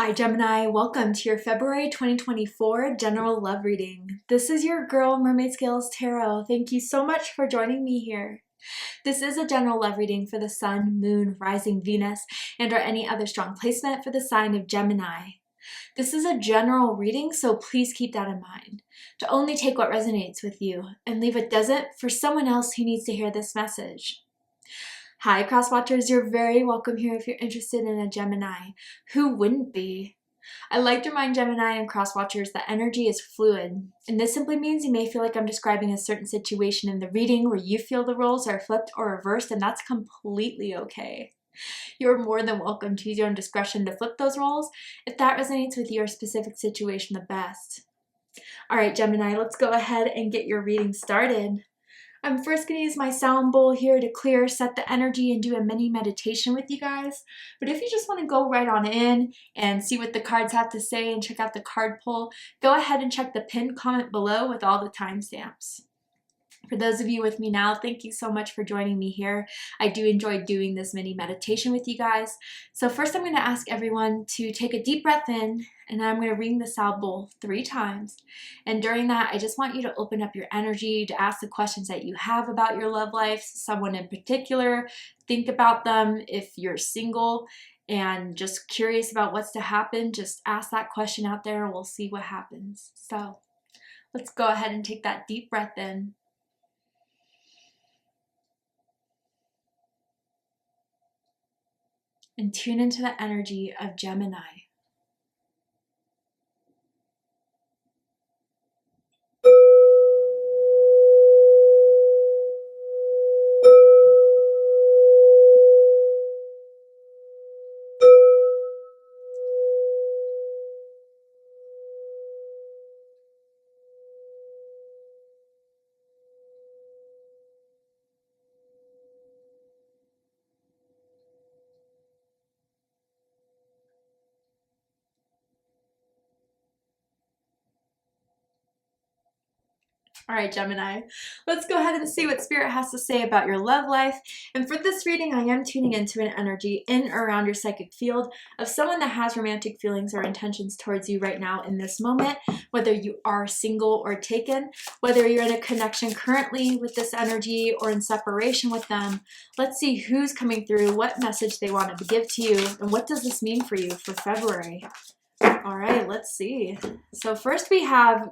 Hi Gemini, welcome to your February 2024 general love reading. This is your girl Mermaid Scales Tarot. Thank you so much for joining me here. This is a general love reading for the Sun, Moon, Rising Venus, and or any other strong placement for the sign of Gemini. This is a general reading, so please keep that in mind. To only take what resonates with you and leave what doesn't for someone else who needs to hear this message. Hi, Cross Watchers. You're very welcome here if you're interested in a Gemini. Who wouldn't be? I like to remind Gemini and Cross Watchers that energy is fluid, and this simply means you may feel like I'm describing a certain situation in the reading where you feel the roles are flipped or reversed, and that's completely okay. You're more than welcome to use your own discretion to flip those roles if that resonates with your specific situation the best. All right, Gemini, let's go ahead and get your reading started. I'm first going to use my sound bowl here to clear, set the energy, and do a mini meditation with you guys. But if you just want to go right on in and see what the cards have to say and check out the card pull, go ahead and check the pinned comment below with all the timestamps. For those of you with me now, thank you so much for joining me here. I do enjoy doing this mini meditation with you guys. So first I'm going to ask everyone to take a deep breath in, and I'm going to ring the sound bowl 3 times. And during that, I just want you to open up your energy to ask the questions that you have about your love life, someone in particular. Think about them. If you're single and just curious about what's to happen, just ask that question out there and we'll see what happens. So let's go ahead and take that deep breath in. And tune into the energy of Gemini. All right, Gemini, let's go ahead and see what Spirit has to say about your love life. And for this reading, I am tuning into an energy in or around your psychic field of someone that has romantic feelings or intentions towards you right now in this moment, whether you are single or taken, whether you're in a connection currently with this energy or in separation with them. Let's see who's coming through, what message they wanted to give to you, and what does this mean for you for February. All right, let's see. So first we have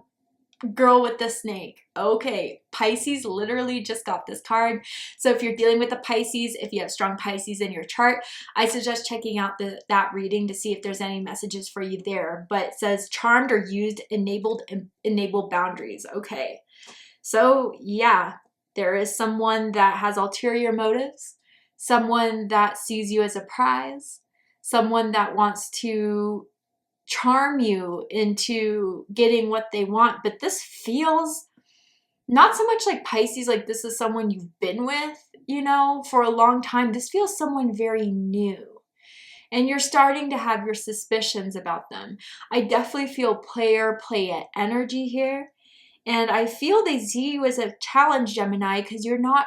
Girl with the Snake. Okay, Pisces literally just got this card. So if you're dealing with a Pisces, if you have strong Pisces in your chart, I suggest checking out that reading to see if there's any messages for you there. But it says charmed or used, enabled boundaries. Okay, so yeah, there is someone that has ulterior motives, someone that sees you as a prize, someone that wants to charm you into getting what they want. But this feels not so much like Pisces, like this is someone you've been with, you know, for a long time. This feels someone very new. And you're starting to have your suspicions about them. I definitely feel player play it energy here. And I feel they see you as a challenge, Gemini, because you're not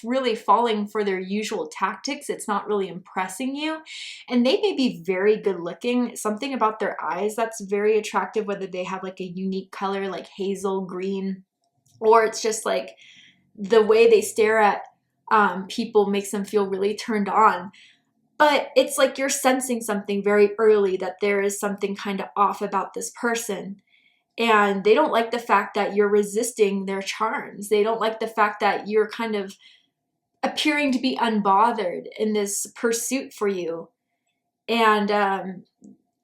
really falling for their usual tactics. It's not really impressing you. And they may be very good looking. Something about their eyes that's very attractive, whether they have like a unique color like hazel green, or it's just like the way they stare at people makes them feel really turned on. But it's like you're sensing something very early, that there is something kind of off about this person. And they don't like the fact that you're resisting their charms. They don't like the fact that you're kind of appearing to be unbothered in this pursuit for you. And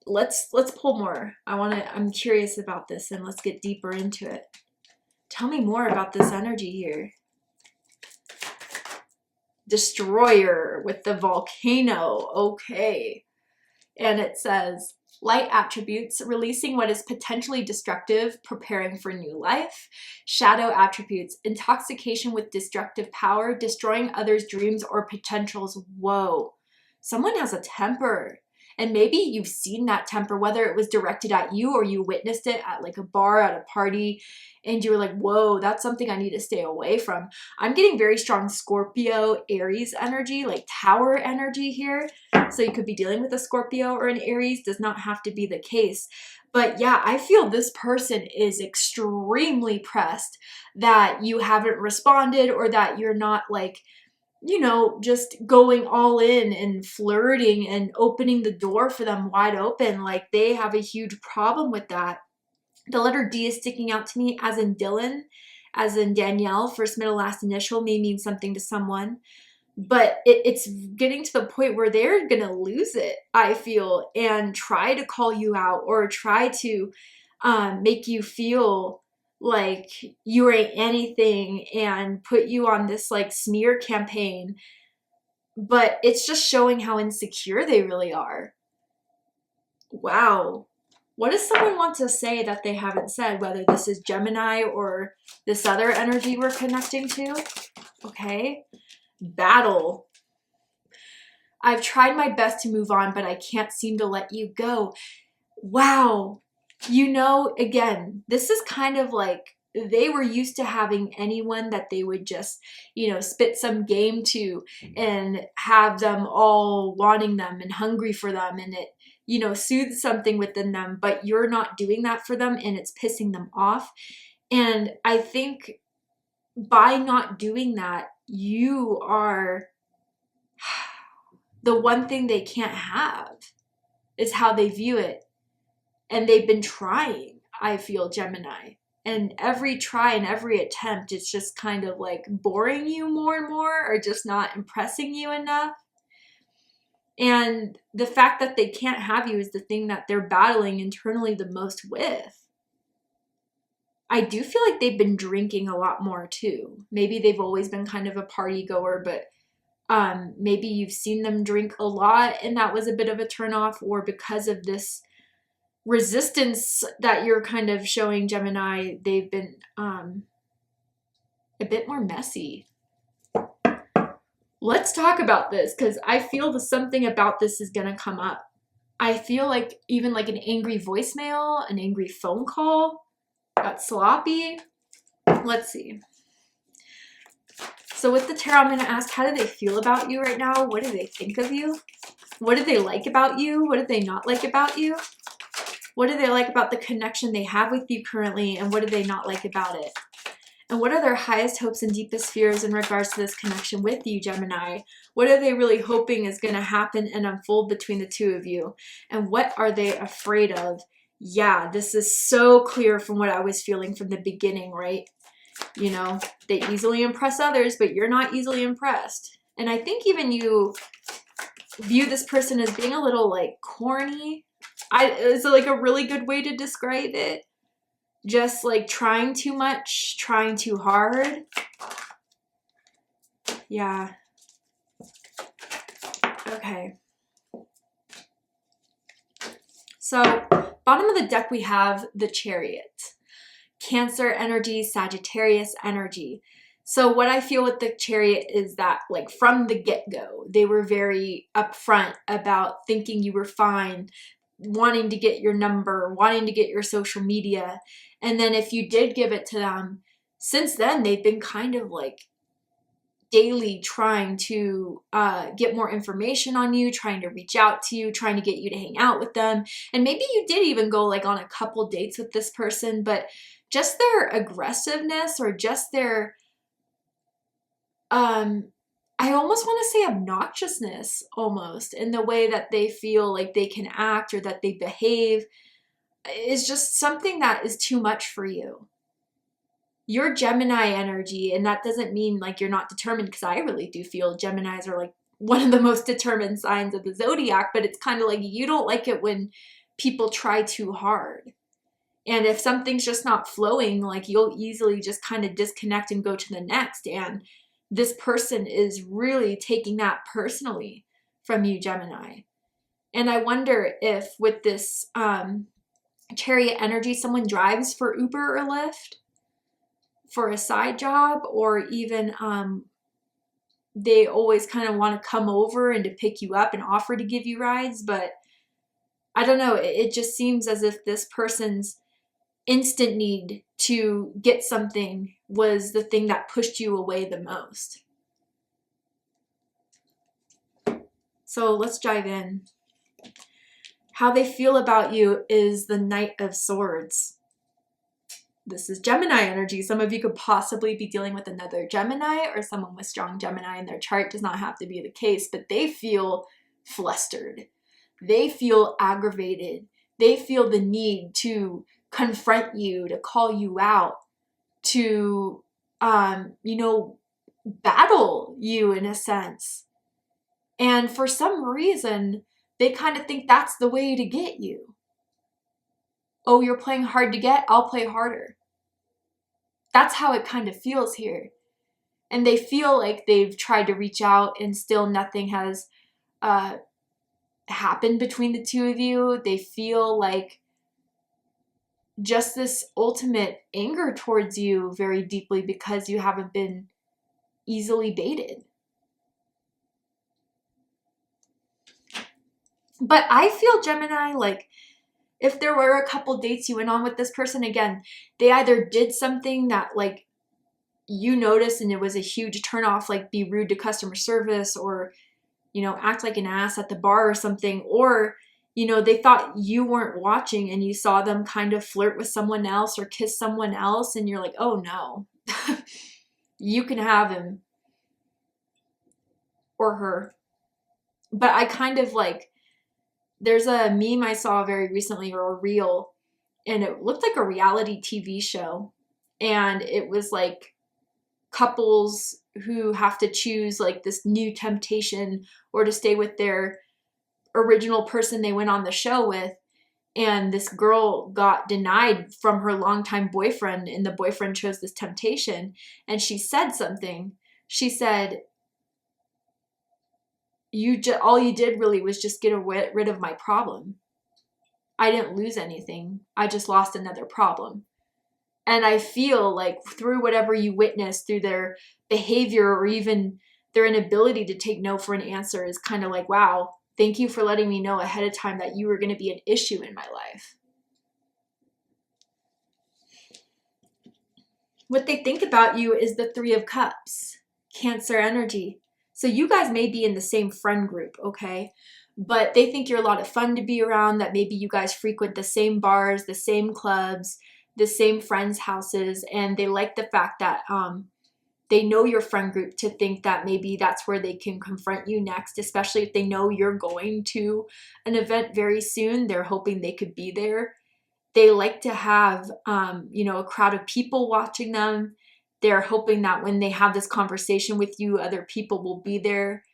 let's pull more. I'm curious about this, and let's get deeper into it. Tell me more about this energy here. Destroyer with the volcano. Okay. And it says light attributes, releasing what is potentially destructive, preparing for new life. Shadow attributes, intoxication with destructive power, destroying others' dreams or potentials. Whoa, someone has a temper. And maybe you've seen that temper, whether it was directed at you or you witnessed it at like a bar, at a party, and you were like, whoa, that's something I need to stay away from. I'm getting very strong Scorpio, Aries energy, like tower energy here. So you could be dealing with a Scorpio or an Aries, does not have to be the case. But yeah, I feel this person is extremely pressed that you haven't responded, or that you're not like, you know, just going all in and flirting and opening the door for them wide open. Like they have a huge problem with that. The letter D is sticking out to me, as in Dylan, as in Danielle, first, middle, last initial may mean something to someone. But it's getting to the point where they're going to lose it, I feel, and try to call you out or try to make you feel like you ain't anything and put you on this like smear campaign. But it's just showing how insecure they really are. Wow. What does someone want to say that they haven't said, whether this is Gemini or this other energy we're connecting to? Okay. Battle. I've tried my best to move on, but I can't seem to let you go. Wow. You know, again, this is kind of like they were used to having anyone that they would just, you know, spit some game to and have them all wanting them and hungry for them, and it, you know, soothes something within them, but you're not doing that for them and it's pissing them off. And I think by not doing that, you are the one thing they can't have, is how they view it. And they've been trying, I feel, Gemini. And every try and every attempt, it's just kind of like boring you more and more, or just not impressing you enough. And the fact that they can't have you is the thing that they're battling internally the most with. I do feel like they've been drinking a lot more too. Maybe they've always been kind of a party goer, but maybe you've seen them drink a lot and that was a bit of a turnoff, or because of this resistance that you're kind of showing, Gemini, they've been a bit more messy. Let's talk about this, because I feel that something about this is going to come up. I feel like even like an angry voicemail, an angry phone call, got sloppy. Let's see. So with the tarot, I'm going to ask, how do they feel about you right now? What do they think of you? What do they like about you? What do they not like about you? What do they like about the connection they have with you currently? And what do they not like about it? And what are their highest hopes and deepest fears in regards to this connection with you, Gemini? What are they really hoping is going to happen and unfold between the two of you? And what are they afraid of? Yeah, this is so clear from what I was feeling from the beginning, right? You know, they easily impress others, but you're not easily impressed. And I think even you view this person as being a little like corny. It's like a really good way to describe it. Just like trying too much, trying too hard. Yeah. Okay. So, bottom of the deck, we have the Chariot. Cancer energy, Sagittarius energy. So what I feel with the Chariot is that, like, from the get-go, they were very upfront about thinking you were fine, wanting to get your number, wanting to get your social media. And then if you did give it to them, since then, they've been kind of like daily trying to get more information on you, trying to reach out to you, trying to get you to hang out with them. And maybe you did even go like on a couple dates with this person, but just their aggressiveness, or just their, I almost want to say obnoxiousness, almost, in the way that they feel like they can act or that they behave, is just something that is too much for you. You're Gemini energy, and that doesn't mean like you're not determined, because I really do feel Geminis are like one of the most determined signs of the zodiac, but it's kind of like you don't like it when people try too hard. And if something's just not flowing, like you'll easily just kind of disconnect and go to the next. And this person is really taking that personally from you, Gemini. And I wonder if with this Chariot energy, someone drives for Uber or Lyft for a side job, or even they always kind of want to come over and to pick you up and offer to give you rides, but I don't know, it just seems as if this person's instant need to get something was the thing that pushed you away the most. So let's dive in. How they feel about you is the Knight of Swords. This is Gemini energy. Some of you could possibly be dealing with another Gemini or someone with strong Gemini in their chart. Does not have to be the case, but they feel flustered. They feel aggravated. They feel the need to confront you, to call you out, to, battle you in a sense. And for some reason, they kind of think that's the way to get you. Oh, you're playing hard to get? I'll play harder. That's how it kind of feels here. And they feel like they've tried to reach out and still nothing has happened between the two of you. They feel like just this ultimate anger towards you very deeply because you haven't been easily baited. But I feel, Gemini, like if there were a couple dates you went on with this person, again, they either did something that like you noticed and it was a huge turnoff, like be rude to customer service or, act like an ass at the bar or something, or, they thought you weren't watching and you saw them kind of flirt with someone else or kiss someone else and you're like, oh no, you can have him or her. But I kind of like, there's a meme I saw very recently or a reel, and it looked like a reality TV show. And it was like couples who have to choose like this new temptation or to stay with their original person they went on the show with. And this girl got denied from her longtime boyfriend, and the boyfriend chose this temptation. And she said something. She said, all you did really was just get rid of my problem. I didn't lose anything. I just lost another problem. And I feel like through whatever you witnessed, through their behavior or even their inability to take no for an answer is kind of like, wow, thank you for letting me know ahead of time that you were going to be an issue in my life. What they think about you is the Three of Cups, Cancer energy. So you guys may be in the same friend group, okay? But they think you're a lot of fun to be around, that maybe you guys frequent the same bars, the same clubs, the same friends' houses, and they like the fact that they know your friend group to think that maybe that's where they can confront you next, especially if they know you're going to an event very soon. They're hoping they could be there. They like to have, a crowd of people watching them. They're hoping that when they have this conversation with you, other people will be there.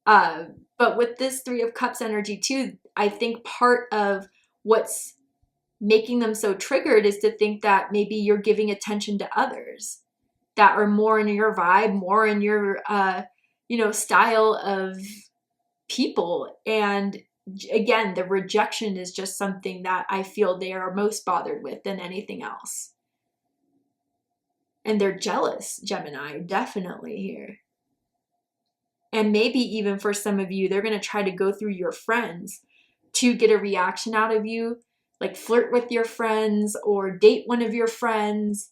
But with this Three of Cups energy too, I think part of what's making them so triggered is to think that maybe you're giving attention to others that are more in your vibe, more in your, style of people. And again, the rejection is just something that I feel they are most bothered with than anything else. And they're jealous, Gemini, definitely here. And maybe even for some of you, they're going to try to go through your friends to get a reaction out of you, like flirt with your friends or date one of your friends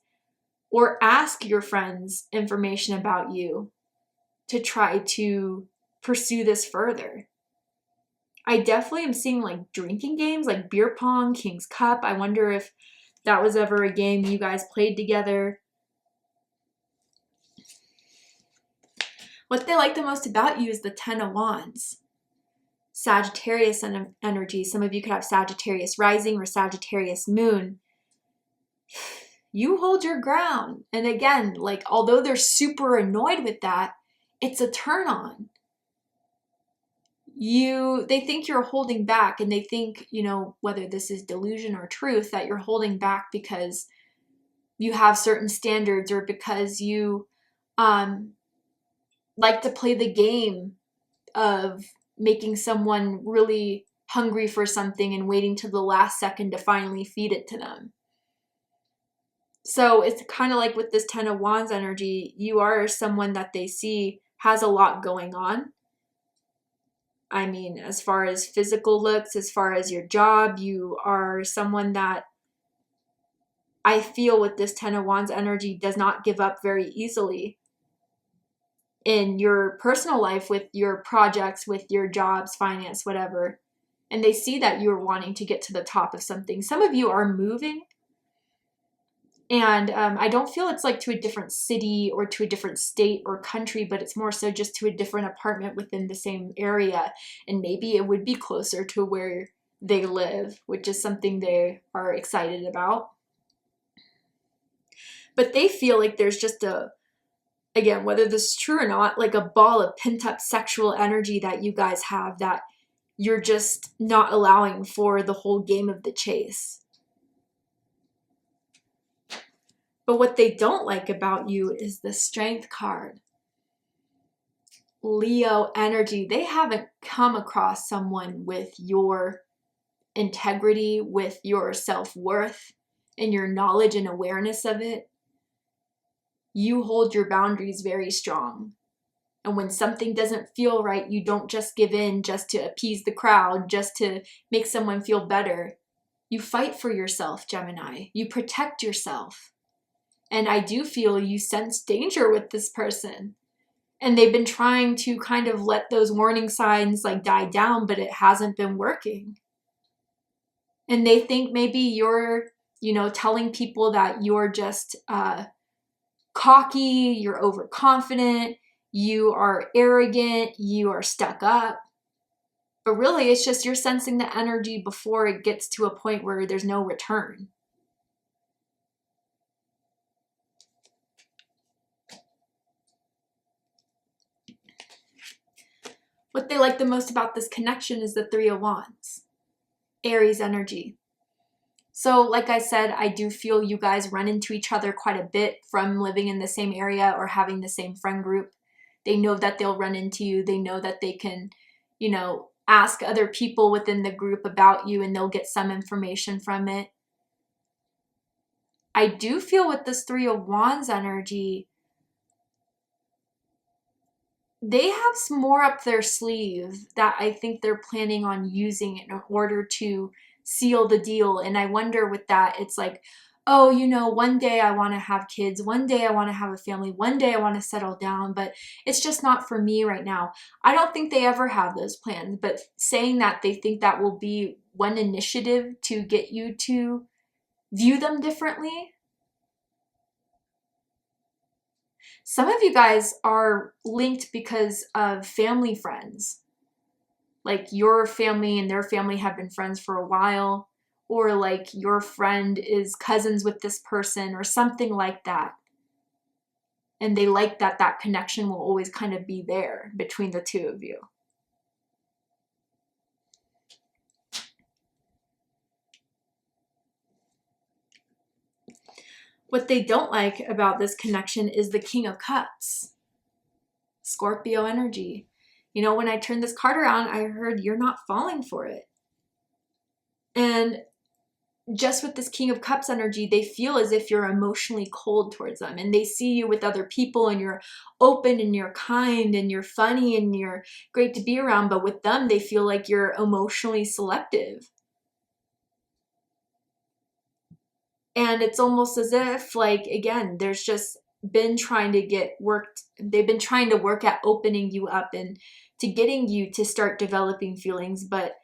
or ask your friends information about you to try to pursue this further. I definitely am seeing like drinking games, like beer pong, King's Cup. I wonder if that was ever a game you guys played together. What they like the most about you is the Ten of Wands. Sagittarius energy. Some of you could have Sagittarius rising or Sagittarius moon. You hold your ground. And again, like, although they're super annoyed with that, it's a turn on. They think you're holding back, and they think, whether this is delusion or truth, that you're holding back because you have certain standards or because you like to play the game of making someone really hungry for something and waiting till the last second to finally feed it to them. So it's kind of like with this Ten of Wands energy, you are someone that they see has a lot going on. I mean, as far as physical looks, as far as your job, you are someone that I feel with this Ten of Wands energy does not give up very easily in your personal life, with your projects, with your jobs, finance, whatever. And they see that you're wanting to get to the top of something. Some of you are moving. And I don't feel it's like to a different city or to a different state or country, but it's more so just to a different apartment within the same area. And maybe it would be closer to where they live, which is something they are excited about. But they feel like there's just again, whether this is true or not, like a ball of pent up sexual energy that you guys have that you're just not allowing for the whole game of the chase. But what they don't like about you is the Strength card. Leo energy. They haven't come across someone with your integrity, with your self-worth, and your knowledge and awareness of it. You hold your boundaries very strong. And when something doesn't feel right, you don't just give in just to appease the crowd, just to make someone feel better. You fight for yourself, Gemini. You protect yourself. And I do feel you sense danger with this person. And they've been trying to kind of let those warning signs like die down, but it hasn't been working. And they think maybe you're, telling people that you're just cocky, you're overconfident, you are arrogant, you are stuck up. But really, it's just you're sensing the energy before it gets to a point where there's no return. What they like the most about this connection is the Three of Wands, Aries energy. So like I said, I do feel you guys run into each other quite a bit from living in the same area or having the same friend group. They know that they'll run into you. They know that they can, ask other people within the group about you and they'll get some information from it. I do feel with this Three of Wands energy, they have some more up their sleeve that I think they're planning on using in order to seal the deal. And I wonder with that, it's like, oh, one day I want to have kids. One day I want to have a family. One day I want to settle down, but it's just not for me right now. I don't think they ever have those plans, but saying that they think that will be one initiative to get you to view them differently. Some of you guys are linked because of family friends. Like your family and their family have been friends for a while, or like your friend is cousins with this person or something like that. And they like that connection will always kind of be there between the two of you. What they don't like about this connection is the King of Cups, Scorpio energy. When I turned this card around, I heard you're not falling for it. And just with this King of Cups energy, they feel as if you're emotionally cold towards them. And they see you with other people and you're open and you're kind and you're funny and you're great to be around. But with them, they feel like you're emotionally selective. And it's almost as if, like, again, there's just been trying to get worked. They've been trying to work at opening you up and to getting you to start developing feelings. But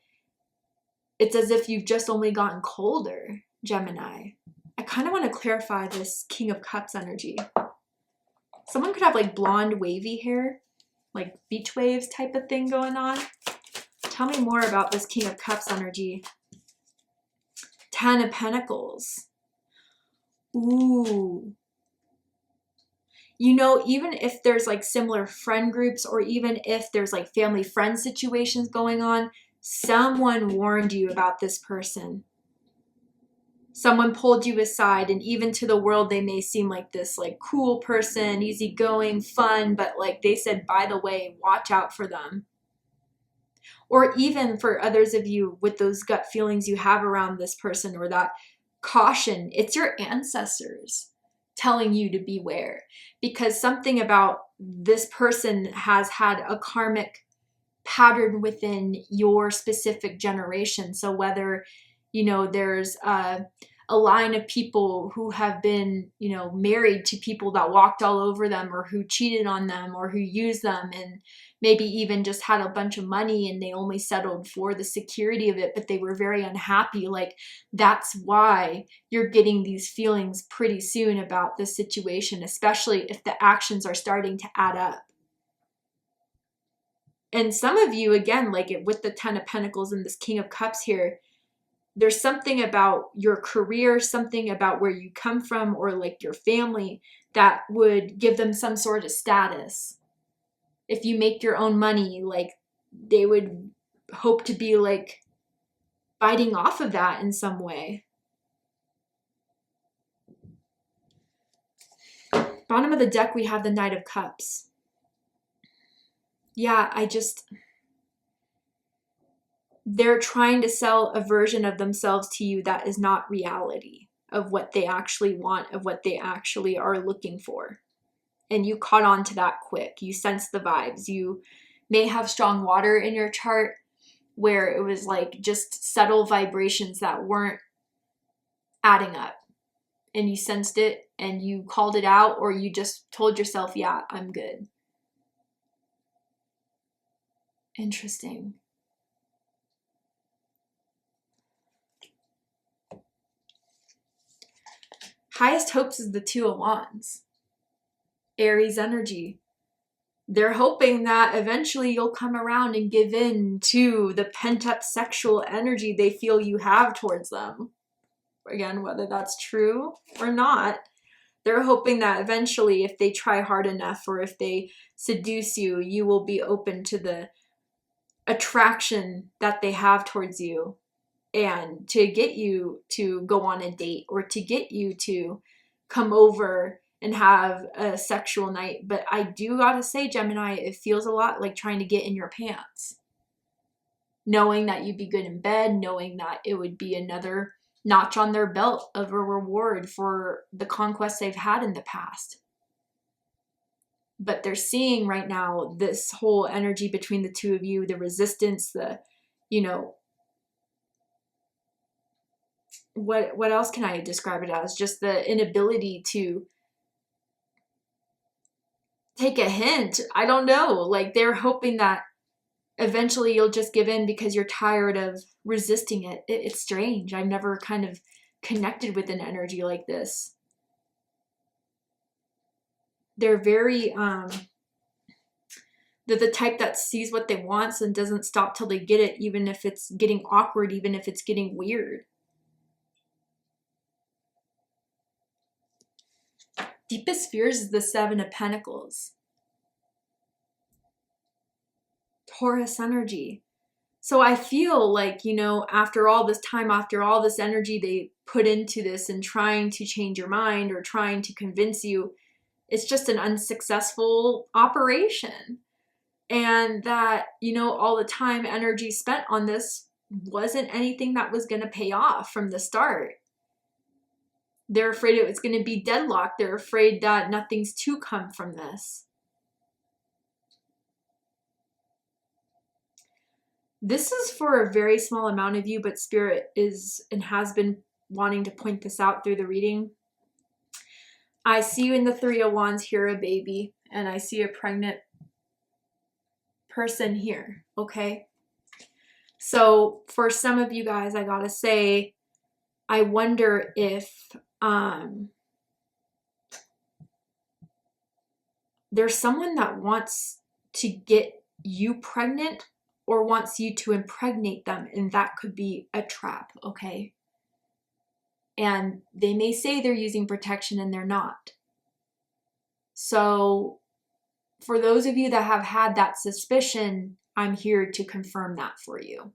it's as if you've just only gotten colder, Gemini. I kind of want to clarify this King of Cups energy. Someone could have like blonde wavy hair, like beach waves type of thing going on. Tell me more about this King of Cups energy. Ten of Pentacles. Ooh. Even if there's like similar friend groups or even if there's like family friend situations going on, someone warned you about this person. Someone pulled you aside, and even to the world, they may seem like this like cool person, easygoing, fun, but like they said, by the way, watch out for them. Or even for others of you with those gut feelings you have around this person or that caution, it's your ancestors telling you to beware, because something about this person has had a karmic pattern within your specific generation. So whether, you know, there's a line of people who have been, you know, married to people that walked all over them, or who cheated on them, or who used them, and maybe even just had a bunch of money and they only settled for the security of it, but they were very unhappy. Like, that's why you're getting these feelings pretty soon about this situation, especially if the actions are starting to add up. And some of you, again, like with the 10 of Pentacles and this King of Cups here, there's something about your career, something about where you come from, or like your family, that would give them some sort of status. If you make your own money, like they would hope to be like biting off of that in some way. Bottom of the deck, we have the Knight of Cups. Yeah, they're trying to sell a version of themselves to you that is not reality of what they actually want, of what they actually are looking for. And you caught on to that quick. You sense the vibes. You may have strong water in your chart, where it was like just subtle vibrations that weren't adding up. And you sensed it and you called it out, or you just told yourself, yeah, I'm good. Interesting. Highest hopes is the Two of Wands. Aries energy. They're hoping that eventually you'll come around and give in to the pent-up sexual energy they feel you have towards them. Again, whether that's true or not, they're hoping that eventually, if they try hard enough, or if they seduce you, you will be open to the attraction that they have towards you, and to get you to go on a date, or to get you to come over and have a sexual night. But I do gotta say, Gemini, it feels a lot like trying to get in your pants. Knowing that you'd be good in bed, knowing that it would be another notch on their belt of a reward for the conquests they've had in the past. But they're seeing right now this whole energy between the two of you, the resistance, the, you know, what else can I describe it as? Just the inability to take a hint. I don't know. Like, they're hoping that eventually you'll just give in because you're tired of resisting it. It's strange. I've never kind of connected with an energy like this. They're very, they're the type that sees what they want and doesn't stop till they get it, even if it's getting awkward, even if it's getting weird. Deepest fears is the Seven of Pentacles. Taurus energy. So I feel like, you know, after all this time, after all this energy they put into this and trying to change your mind or trying to convince you, it's just an unsuccessful operation. And that, you know, all the time, energy spent on this wasn't anything that was going to pay off from the start. They're afraid it was going to be deadlocked. They're afraid that nothing's to come from this. This is for a very small amount of you, but Spirit is and has been wanting to point this out through the reading. I see you in the Three of Wands here, a baby, and I see a pregnant person here, okay? So for some of you guys, I gotta say, I wonder if there's someone that wants to get you pregnant or wants you to impregnate them, and that could be a trap, okay? And they may say they're using protection and they're not. So for those of you that have had that suspicion, I'm here to confirm that for you.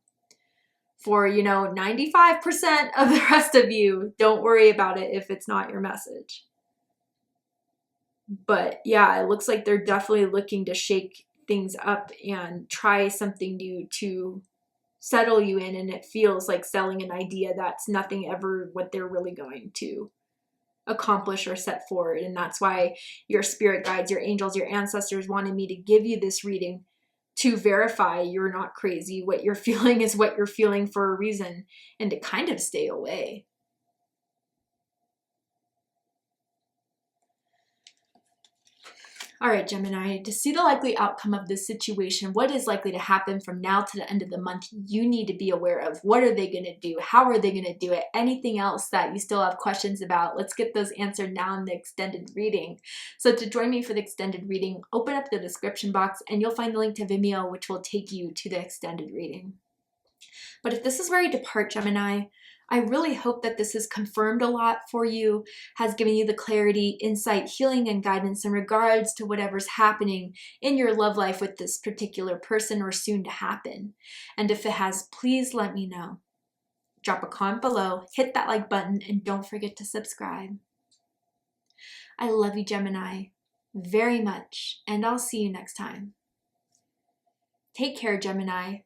For, you know, 95% of the rest of you, don't worry about it if it's not your message. But yeah, it looks like they're definitely looking to shake things up and try something new to settle you in, and it feels like selling an idea that's nothing ever what they're really going to accomplish or set forward. And that's why your spirit guides, your angels, your ancestors wanted me to give you this reading to verify you're not crazy. What you're feeling is what you're feeling for a reason, and to kind of stay away. All right, Gemini, to see the likely outcome of this situation, what is likely to happen from now to the end of the month, you need to be aware of. What are they going to do? How are they going to do it? Anything else that you still have questions about, let's get those answered now in the extended reading. So to join me for the extended reading, open up the description box and you'll find the link to Vimeo, which will take you to the extended reading. But if this is where you depart, Gemini, I really hope that this has confirmed a lot for you, has given you the clarity, insight, healing, and guidance in regards to whatever's happening in your love life with this particular person or soon to happen. And if it has, please let me know. Drop a comment below, hit that like button, and don't forget to subscribe. I love you, Gemini, very much, and I'll see you next time. Take care, Gemini.